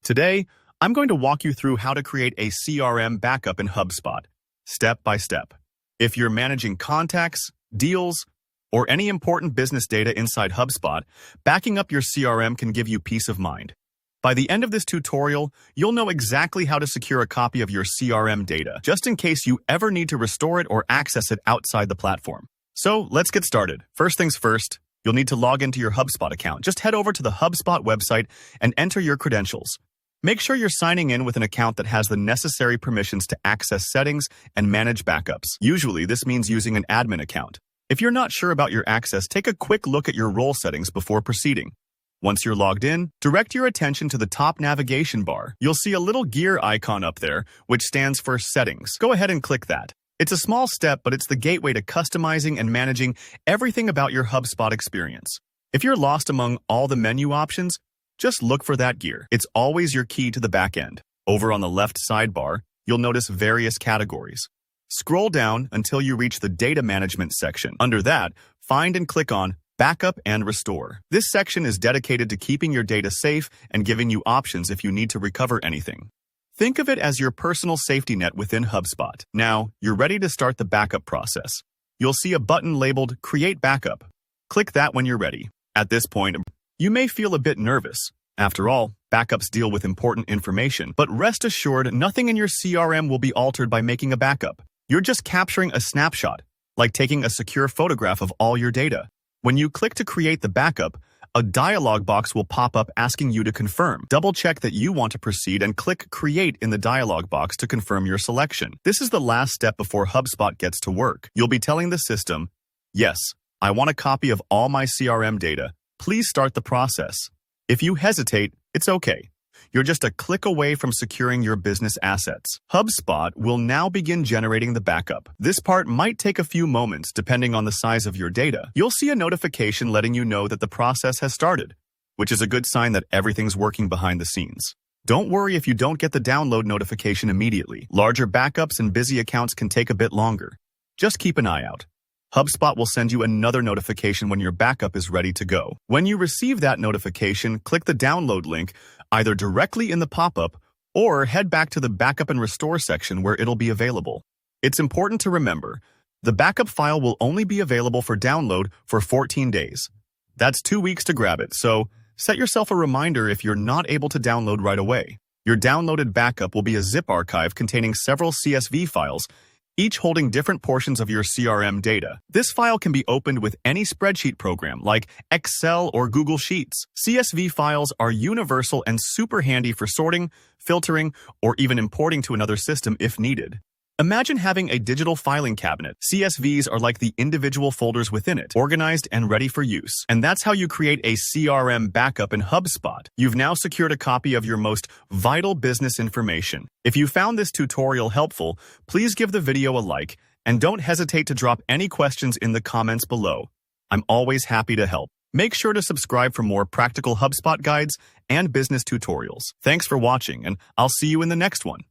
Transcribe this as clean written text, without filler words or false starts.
Today, I'm going to walk you through how to create a CRM backup in HubSpot, step by step. If you're managing contacts, deals, or any important business data inside HubSpot, backing up your CRM can give you peace of mind. By the end of this tutorial, you'll know exactly how to secure a copy of your CRM data, just in case you ever need to restore it or access it outside the platform. So let's get started. First things first, you'll need to log into your HubSpot account. Just head over to the HubSpot website and enter your credentials. Make sure you're signing in with an account that has the necessary permissions to access settings and manage backups. Usually, this means using an admin account. If you're not sure about your access, take a quick look at your role settings before proceeding. Once you're logged in, direct your attention to the top navigation bar. You'll see a little gear icon up there, which stands for Settings. Go ahead and click that. It's a small step, but it's the gateway to customizing and managing everything about your HubSpot experience. If you're lost among all the menu options, just look for that gear. It's always your key to the back end. Over on the left sidebar, you'll notice various categories. Scroll down until you reach the Data Management section. Under that, find and click on Backup and Restore. This section is dedicated to keeping your data safe and giving you options if you need to recover anything. Think of it as your personal safety net within HubSpot. Now, you're ready to start the backup process. You'll see a button labeled Create Backup. Click that when you're ready. At this point, you may feel a bit nervous. After all, backups deal with important information, but rest assured, nothing in your CRM will be altered by making a backup. You're just capturing a snapshot, like taking a secure photograph of all your data. When you click to create the backup, a dialog box will pop up asking you to confirm. Double-check that you want to proceed and click Create in the dialog box to confirm your selection. This is the last step before HubSpot gets to work. You'll be telling the system, "Yes, I want a copy of all my CRM data. Please start the process." If you hesitate, it's okay. You're just a click away from securing your business assets. HubSpot will now begin generating the backup. This part might take a few moments depending on the size of your data. You'll see a notification letting you know that the process has started, which is a good sign that everything's working behind the scenes. Don't worry if you don't get the download notification immediately. Larger backups and busy accounts can take a bit longer. Just keep an eye out. HubSpot will send you another notification when your backup is ready to go. When you receive that notification, click the download link either directly in the pop-up or head back to the Backup and Restore section where it'll be available. It's important to remember, the backup file will only be available for download for 14 days. That's 2 weeks to grab it, so set yourself a reminder if you're not able to download right away. Your downloaded backup will be a zip archive containing several CSV files, each holding different portions of your CRM data. This file can be opened with any spreadsheet program like Excel or Google Sheets. CSV files are universal and super handy for sorting, filtering, or even importing to another system if needed. Imagine having a digital filing cabinet. CSVs are like the individual folders within it, organized and ready for use. And that's how you create a CRM backup in HubSpot. You've now secured a copy of your most vital business information. If you found this tutorial helpful, please give the video a like, and don't hesitate to drop any questions in the comments below. I'm always happy to help. Make sure to subscribe for more practical HubSpot guides and business tutorials. Thanks for watching, and I'll see you in the next one.